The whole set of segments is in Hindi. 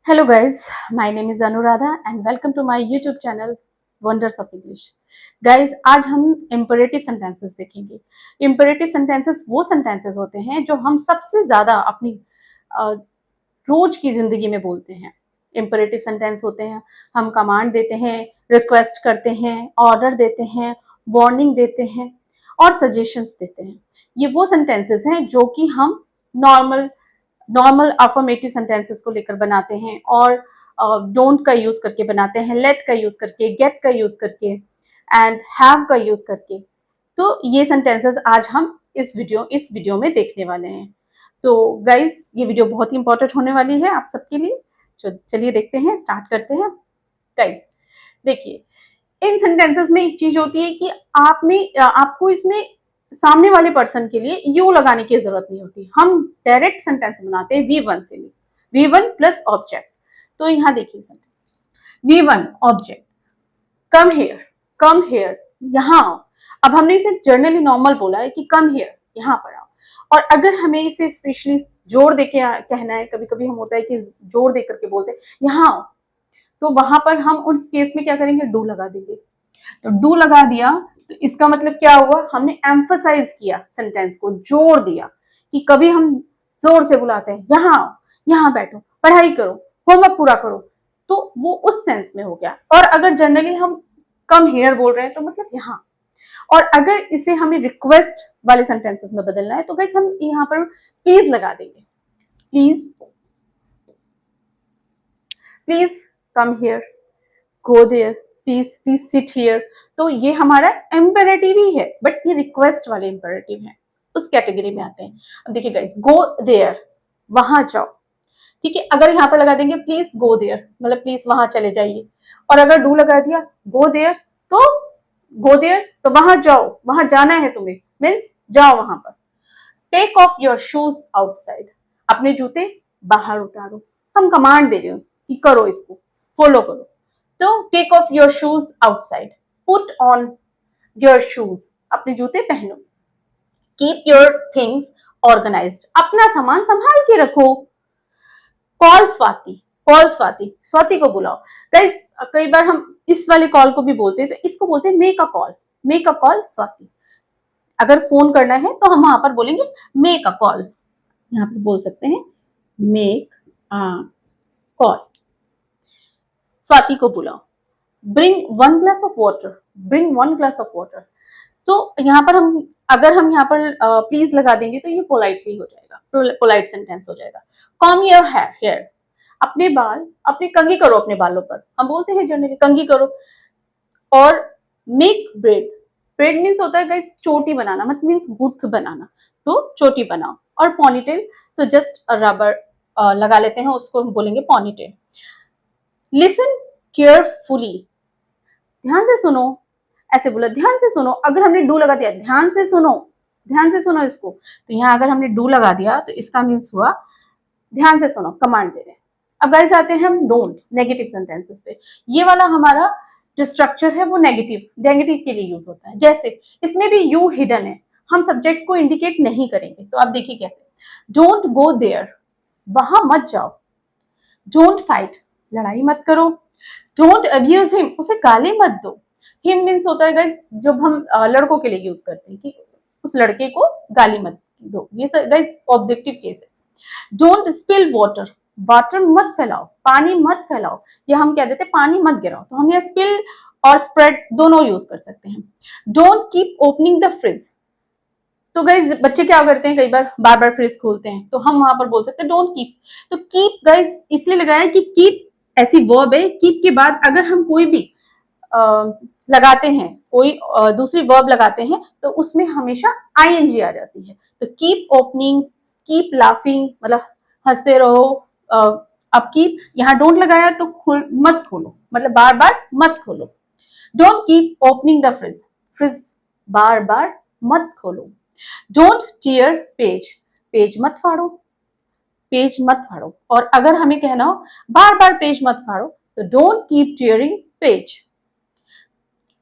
Hello guys, my name is Anuradha and welcome to my YouTube channel Wonders of English. Guys, आज हम imperative sentences देखेंगे. Imperative sentences वो sentences होते हैं जो हम सबसे ज़्यादा अपनी रोज की जिंदगी में बोलते हैं. Imperative sentence होते हैं, हम कमांड देते हैं, रिक्वेस्ट करते हैं, ऑर्डर देते हैं, वार्निंग देते हैं और सजेशंस देते हैं. ये वो सेंटेंसेस हैं जो कि हम नॉर्मल अफर्मेटिव सेंटेंसेस को लेकर बनाते हैं और डोंट का यूज करके बनाते हैं, लेट का यूज करके, गेट का यूज करके एंड हैव का यूज करके. तो ये सेंटेंसेस आज हम इस वीडियो में देखने वाले हैं. तो गाइस, ये वीडियो बहुत ही इंपॉर्टेंट होने वाली है आप सबके लिए. चलिए देखते हैं, स्टार्ट करते हैं. गाइस देखिए, इन सेंटेंसेस में एक चीज होती है कि आपको इसमें सामने वाले पर्सन के लिए यू लगाने की जरूरत नहीं होती. हम डायरेक्ट सेंटेंस बनाते हैं V1 से. V1 plus object. तो यहाँ देखिए sentence V1 object, come here, यहाँ आओ. अब हमने इसे जर्नली नॉर्मल बोला है कि कम हेयर, यहाँ पर आओ. और अगर हमें इसे स्पेशली जोर देके कहना है, कभी कभी हम होता है कि जोर दे करके बोलते हैं यहाँ आओ, तो वहां पर हम उस केस में क्या करेंगे, डू लगा देंगे. तो डू लगा दिया तो इसका मतलब क्या हुआ, हमने एम्फसाइज किया, सेंटेंस को जोर दिया. कि कभी हम जोर से बुलाते हैं यहाँ आओ, यहाँ बैठो, पढ़ाई करो, होमवर्क पूरा करो, तो वो उस सेंस में हो गया. और अगर जनरली हम कम हेयर बोल रहे हैं तो मतलब यहाँ. और अगर इसे हमें रिक्वेस्ट वाले सेंटेंसेस में बदलना है तो गाइस हम यहाँ पर प्लीज लगा देंगे. Please come here, go there, please sit here. तो ये हमारा इम्पेरेटिव ही है, बट ये रिक्वेस्ट वाले इम्पेरेटिव है, उस कैटेगरी में आते हैं. अब देखिए गाइस, गो देयर, वहां जाओ. ठीक है, अगर यहाँ पर लगा देंगे प्लीज गो देयर, मतलब प्लीज वहां चले जाइए. और अगर डू लगा दिया गो देयर, तो वहां जाओ, वहां जाना है तुम्हें, मीन्स जाओ वहां पर. Take off your shoes outside, अपने जूते बाहर उतारो. हम कमांड दे रहे हो कि करो, इसको फॉलो करो. तो take off your shoes outside, put on your shoes, अपने जूते पहनो. कीप योर थिंग्स ऑर्गेनाइज्ड, अपना सामान संभाल के रखो. कॉल स्वाति को बुलाओ. गाइस, कई बार हम इस वाले कॉल को भी बोलते हैं, तो इसको बोलते हैं मेक अ कॉल स्वाति. अगर फोन करना है तो हम वहां पर बोलेंगे मेक अ कॉल. यहाँ पर बोल सकते हैं मेक अ कॉल, स्वाति को बुलाओ. Bring one glass of water. तो यहाँ पर अगर हम यहाँ पर प्लीज लगा देंगे तो ये पोलाइटली हो जाएगा, पोलाइट सेंटेंस हो जाएगा. कॉम योर हेयर, अपने कंघी करो अपने बालों पर. हम बोलते हैं जनरली कंघी करो. और मेक ब्रेड मीन्स होता है गाइस चोटी बनाना, मतलब मीन्स गुथ बनाना, तो चोटी बनाओ. और पॉनीटेल, तो जस्ट रबर लगा लेते हैं, उसको हम बोलेंगे पॉनीटेल. लिसन केयरफुली, ध्यान से सुनो, ऐसे बोला ध्यान से सुनो. अगर हमने डू लगा दिया ध्यान से सुनो इसको, तो यहाँ अगर हमने डू लगा दिया तो इसका मीन्स हुआ ध्यान से सुनो, कमांड दे रहे हैं. अब गाइस आते हैं हम डोंट, नेगेटिव सेंटेंसेस पे. ये वाला हमारा जो स्ट्रक्चर है वो नेगेटिव के लिए यूज होता है. जैसे इसमें भी यू हिडन है, हम सब्जेक्ट को इंडिकेट नहीं करेंगे. तो आप देखिए कैसे, डोंट गो देयर, वहां मत जाओ. डोंट फाइट, लड़ाई मत करो. डोंट अब्यूज हिम, उसे गाली मत दो. हिम मीन्स होता है गाइस जब हम लड़कों के लिए यूज करते हैं कि उस लड़के को गाली मत दो. ये गाइस ऑब्जेक्टिव केस है. डोंट स्पिल वाटर मत फैलाओ, पानी मत फैलाओ. या हम कह देते हैं पानी मत गिराओ, तो हम ये स्पिल और स्प्रेड दोनों यूज कर सकते हैं. Don't keep opening the fridge, तो गाइज बच्चे क्या करते हैं, कई बार बार फ्रिज खोलते हैं, तो हम वहां पर बोल सकते हैं डोंट कीप. तो कीप गाइज इसलिए लगाया कि कीप ऐसी वर्ब है, कीप के बाद अगर हम कोई भी लगाते हैं, कोई दूसरी वर्ब लगाते हैं, तो उसमें हमेशा आईएनजी आ जाती है. तो कीप ओपनिंग, कीप लाफिंग, मतलब हंसते रहो. अब कीप यहाँ डोंट लगाया तो मत खोलो, मतलब बार बार मत खोलो. Don't keep opening the fridge बार बार मत खोलो. डोंट टीयर पेज मत फाड़ो. और अगर हमें कहना हो बार बार पेज मत फाड़ो, तो don't keep tearing page.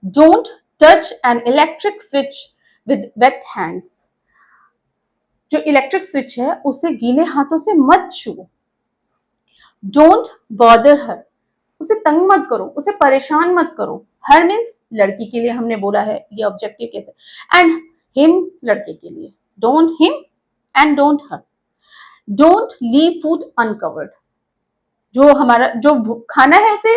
Don't touch an electric switch with weight hands, जो इलेक्ट्रिक स्विच है उसे गीले हाथों से मत छुओ. डोंट बॉदर हर, उसे तंग मत करो, उसे परेशान मत करो। हर मीन्स लड़की के लिए हमने बोला है, ये ऑब्जेक्टिव केस है। एंड हिम लड़के के लिए, don't him and don't her. Don't leave food uncovered, जो हमारा जो खाना है उसे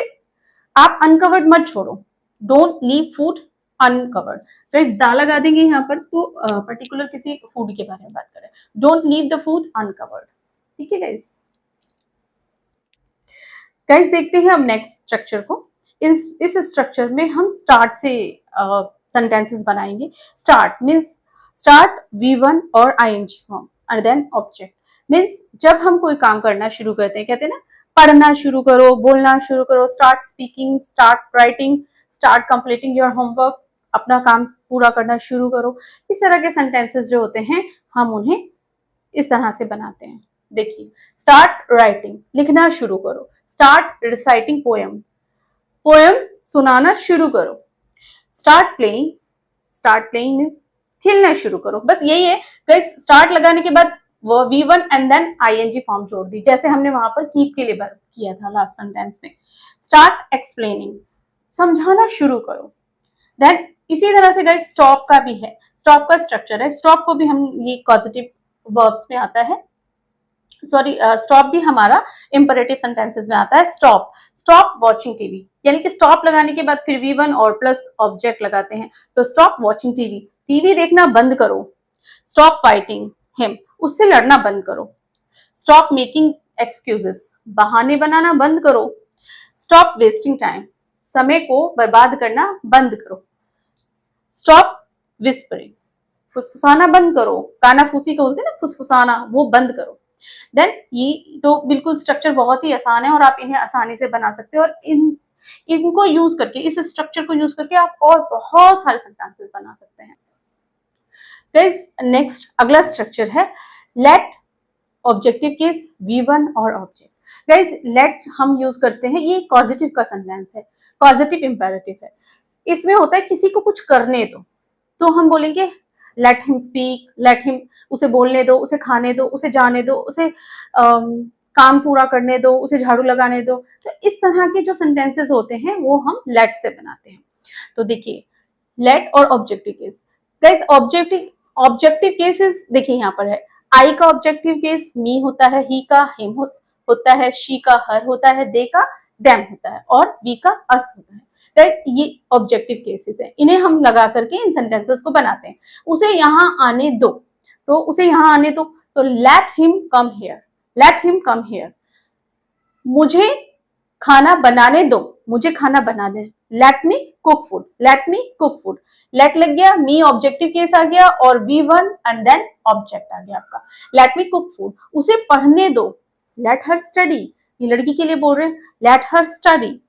आप अनकवर्ड मत छोड़ो। Don't leave food uncovered. Guys दाल लगा देंगे यहाँ पर तो पर्टिकुलर किसी फूड के बारे में बात करें। Don't leave the food uncovered. ठीक है गाइस। गाइस देखते हैं अब नेक्स्ट स्ट्रक्चर को। इस स्ट्रक्चर में हम स्टार्ट से सेंटेंसेस बनाएंगे। स्टार्ट मीन्स स्टार्ट V1 और ing form and then object. Means जब हम कोई काम करना शुरू करते हैं, कहते हैं ना पढ़ना शुरू करो, बोलना शुरू करो, start speaking, start writing, start completing your homework, अपना काम पूरा करना शुरू करो। इस तरह के सेंटेंसेस जो होते हैं हम उन्हें इस तरह से बनाते हैं। देखिए स्टार्ट राइटिंग, लिखना शुरू करो। स्टार्ट रिसाइटिंग पोएम, पोएम सुनाना शुरू करो। Start playing, start playing means खेलना शुरू करो। बस यही है गाइस, स्टार्ट लगाने के बाद वो V1 and then ing form जोड़ दी, जैसे हमने वहां पर कीप के लिए किया था लास्ट सेंटेंस में। स्टार्ट एक्सप्लेनिंग, समझाना शुरू करो। देन इसी तरह से गाइस स्टॉप का भी है। स्टॉप का स्ट्रक्चर है, स्टॉप को भी हम ये पॉजिटिव वर्ब्स में आता है। सॉरी स्टॉप भी हमारा इंपरेटिव सेंटेंसेस में आता है। स्टॉप, स्टॉप वॉचिंग टीवी, यानी कि स्टॉप लगाने के बाद फिर V1 और प्लस ऑब्जेक्ट लगाते हैं, तो स्टॉप वॉचिंग टीवी, टीवी देखना बंद करो। स्टॉप फाइटिंग हिम, उससे लड़ना बंद करो। स्टॉप मेकिंग एक्सक्यूजेस, बहाने बनाना बंद करो। स्टॉप वेस्टिंग टाइम, समय को बर्बाद करना बंद करो। स्टॉप विस्परिंग, फुसफुसाना बंद करो। कानाफूसी को बोलते हैं ना, फुसफुसाना, वो बंद करो। देन ये तो बिल्कुल स्ट्रक्चर बहुत ही आसान है और आप इन्हें आसानी से बना सकते हो, और इनको यूज करके, इस स्ट्रक्चर को यूज करके आप और बहुत सारे सेंटेंसेस बना सकते हैं। गाइस नेक्स्ट अगला स्ट्रक्चर है लेट ऑब्जेक्टिव केस V1 और ऑब्जेक्ट। गाइस लेट हम यूज करते हैं, ये पॉजिटिव का सेंटेंस है, पॉजिटिव इंपेरेटिव है। इसमें होता है किसी को कुछ करने दो, तो हम बोलेंगे let him speak, let him, उसे बोलने दो, उसे खाने दो, उसे जाने दो, उसे काम पूरा करने दो, उसे झाड़ू लगाने दो। तो इस तरह के जो सेंटेंसेस होते हैं वो हम लेट से बनाते हैं। तो देखिए लेट और objective case. Guys objective cases देखिए यहाँ पर है। आई का ऑब्जेक्टिव केस मी होता है, ही का हिम होता है, शी का हर होता है, दे का देम होता है, और वी का अस होता है। ये ऑब्जेक्टिव केसेस है, इन्हें हम लगा करके इन सेंटेंसेस को बनाते हैं। उसे यहाँ आने दो, तो उसे यहाँ आने दो, तो let him come here, let him come here. मुझे खाना बनाने दो, मुझे खाना बना दे, let me cook food, let me cook food. Late लग गया, मी ऑब्जेक्टिव केस आ गया, और V1 एंड देन ऑब्जेक्ट आ गया आपका। लेट मी कुक फूड, उसे पढ़ने दो, लेट हर स्टडी, ये लड़की के लिए बोल रहे हैं, लेट हर स्टडी।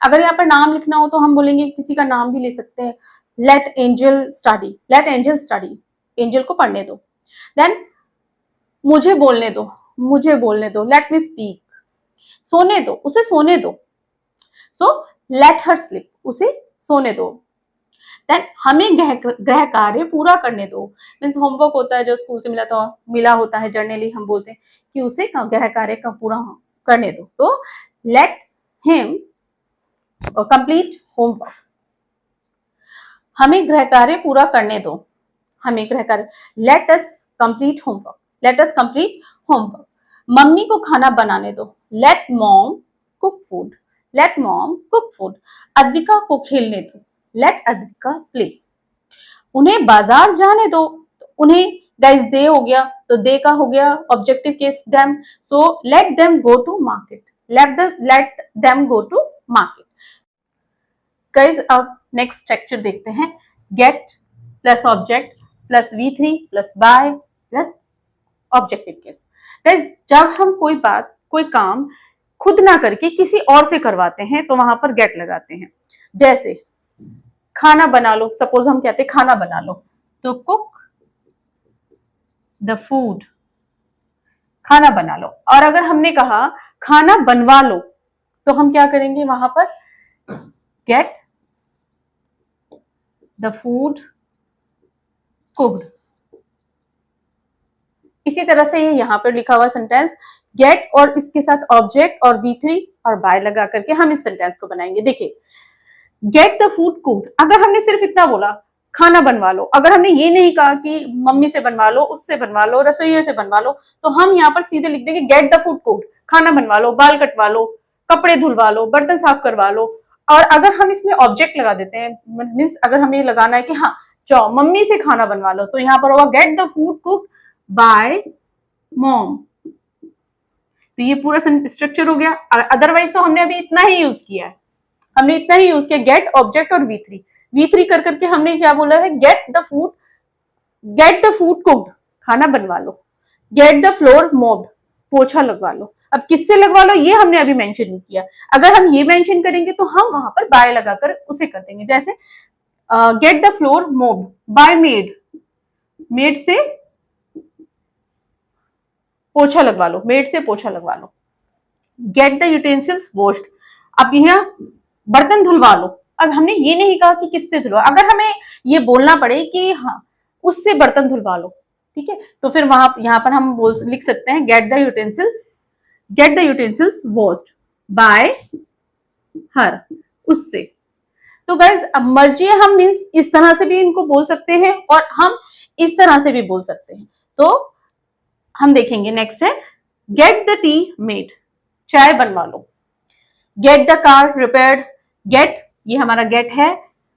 अगर यहाँ पर नाम लिखना हो तो हम बोलेंगे, किसी का नाम भी ले सकते हैं, let Angel study, let Angel study, Angel को पढ़ने दो। देन मुझे बोलने दो, मुझे बोलने दो, लेट मी स्पीक। सोने दो, उसे सोने दो, सो लेट हर स्लीप, उसे सोने दो। देन हमें गृह कार्य पूरा करने दो, मीन्स होमवर्क होता है जो स्कूल से मिला होता है, जर्नली हम बोलते हैं कि उसे गृह कार्य का पूरा करने दो, तो लेट हिम कंप्लीट होमवर्क। हमें गृह कार्य पूरा करने दो, हमें गृह कार्य, let us complete homework, let us complete homework. मम्मी को खाना बनाने दो, let mom cook food, let mom cook food. Advika को खेलने दो, लेट अद्विका प्ले। उन्हें बाजार जाने दो, उन्हें गाइस दे हो गया, तो दे का हो गया objective case them, so let them go to market, let them go to market. Guys अब नेक्स्ट स्ट्रक्चर देखते हैं, get plus object plus V3 plus by plus objective case. Guys जब हम कोई बात, कोई काम खुद ना करके किसी और से करवाते हैं तो वहां पर गेट लगाते हैं। जैसे खाना बना लो, सपोज हम कहते हैं खाना बना लो, तो कुक द फूड, खाना बना लो। और अगर हमने कहा खाना बनवा लो, तो हम क्या करेंगे वहां पर, गेट द फूड कुक्ड। इसी तरह से ये यहाँ पर लिखा हुआ सेंटेंस गेट और इसके साथ ऑब्जेक्ट और V3 और बाय लगा करके हम इस सेंटेंस को बनाएंगे। देखिए, गेट द फूड कुक्ड, अगर हमने सिर्फ इतना बोला खाना बनवा लो, अगर हमने ये नहीं कहा कि मम्मी से बनवा लो, उससे बनवा लो, रसोइये से बनवा लो, तो हम यहाँ पर सीधे लिख देंगे गेट द फूड कुक्ड, खाना बनवा लो, बाल कटवा लो, कपड़े धुलवा लो, बर्तन साफ करवा लो। और अगर हम इसमें ऑब्जेक्ट लगा देते हैं, मीन्स अगर हमें लगाना है कि हाँ जाओ मम्मी से खाना बनवा लो, तो यहाँ पर होगा get the food cooked bye mom. तो ये पूरा स्ट्रक्चर हो गया। अदरवाइज तो हमने अभी इतना ही यूज किया है, हमने इतना ही यूज किया, गेट ऑब्जेक्ट और V3 कर करके हमने क्या बोला है, गेट द फूड कुक्ड, खाना बनवा लो, गेट द फ्लोर मॉप्ड, पोछा लगवा लो। अब किससे लगवा लो ये हमने अभी मेंशन नहीं किया, अगर हम ये मेंशन करेंगे तो हम वहां पर बाय लगाकर उसे कर देंगे। जैसे get the floor mopped by maid, maid से पोछा लगवा लो, मेड से पोछा लगवा लो। गेट द यूटेंसिल्स वॉश्ड, अब यहाँ बर्तन धुलवा लो। अब हमने ये नहीं कहा कि किससे धुलवा, अगर हमें ये बोलना पड़े कि हाँ उससे बर्तन धुलवा लो, ठीक है, तो फिर वहां यहाँ पर हम लिख सकते हैं gate the utensils washed bye हर, उससे। तो गाइज अब मर्जी है, हम मीन्स इस तरह से भी इनको बोल सकते हैं और हम इस तरह से भी बोल सकते हैं। तो हम देखेंगे, नेक्स्ट है गेट द टी मेड, चाय बनवा लो। Get the car repaired, get ये हमारा गेट है,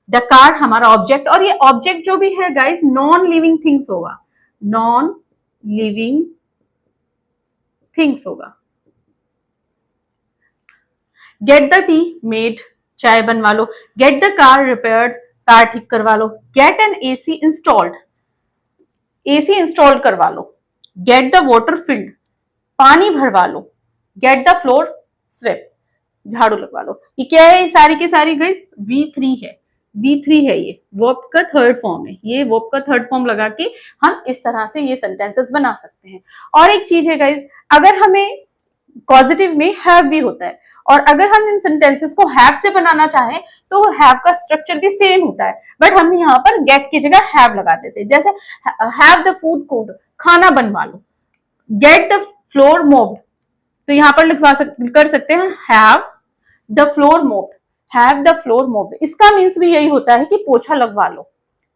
द कार हमारा ऑब्जेक्ट, और ये ऑब्जेक्ट जो भी है गाइस नॉन लिविंग थिंग्स होगा, नॉन लिविंग थिंग्स होगा। गेट द टी मेड, चाय बनवा लो। Get the car repaired, car ठीक करवा लो। Get an AC installed, AC install करवा लो। गेट द वाटर फिल्ड, पानी भरवा लो। गेट द फ्लोर स्वेप, झाड़ू लगवा लो। ये क्या है, सारी की सारी गाइस V3 है, V3 है, ये वर्ब का थर्ड फॉर्म है, ये वर्ब का थर्ड फॉर्म लगा के हम इस तरह से ये सेंटेंसेस बना सकते हैं। और एक चीज है गाइस, अगर हमें पॉजिटिव में हैव भी होता है, और अगर हम इन सेंटेंसेस को हैव से बनाना चाहें तो हैव का स्ट्रक्चर भी सेम होता है, बट हम यहाँ पर गेट की जगह हैव लगा देते हैं। जैसे हैव द फूड कुक्ड, खाना बनवा लो। गेट द फ्लोर मोप्ड, तो यहाँ पर कर सकते हैं have the floor mopped, have the floor mopped, इसका मीन्स भी यही होता है कि पोछा लगवा लो,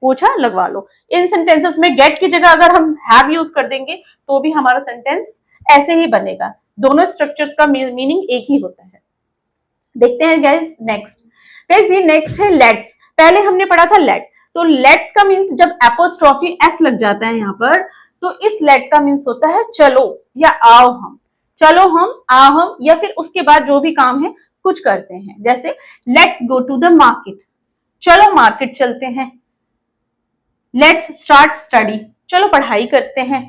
पोछा लगवा लो। इन सेंटेंसेस में गेट की जगह अगर हम हैव यूज कर देंगे तो भी हमारा सेंटेंस ऐसे ही बनेगा, दोनों स्ट्रक्चर्स का मीनिंग एक ही होता है। देखते हैं गाइस नेक्स्ट, गाइस ये नेक्स्ट है लेट्स। पहले हमने पढ़ा था लेट, तो लेट्स का मीन्स जब एपोस्ट्रॉफी एस लग जाता है यहाँ पर, तो इस लेट का मीन्स होता है चलो या आओ हम, चलो हम, आओ हम, या फिर उसके बाद जो भी काम है कुछ करते हैं। जैसे let's go to the market, चलो मार्केट चलते हैं। लेट्स स्टार्ट स्टडी, चलो पढ़ाई करते हैं।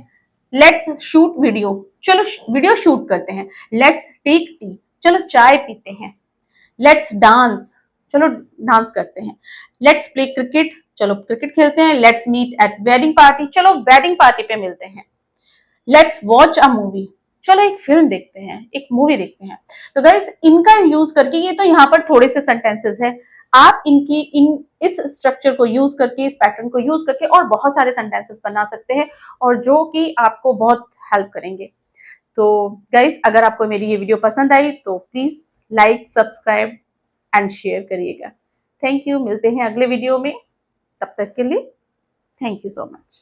लेट्स शूट वीडियो, चलो वीडियो शूट करते हैं। लेट्स टेक टी, चलो चाय पीते हैं। लेट्स डांस, चलो डांस करते हैं। लेट्स प्ले क्रिकेट, चलो क्रिकेट खेलते हैं। Let's meet at wedding party, चलो वेडिंग पार्टी पे मिलते हैं। लेट्स वॉच अ मूवी, चलो एक फिल्म देखते हैं, एक मूवी देखते हैं। तो गाइस इनका यूज करके, ये तो यहाँ पर थोड़े से सेंटेंसेस है, आप इस स्ट्रक्चर को यूज करके, इस पैटर्न को यूज करके और बहुत सारे सेंटेंसेस बना सकते हैं, और जो कि आपको बहुत हेल्प करेंगे। तो गाइस अगर आपको मेरी ये वीडियो पसंद आई तो please like, subscribe and share करिएगा। थैंक यू, मिलते हैं अगले वीडियो में, तब तक के लिए थैंक यू सो मच।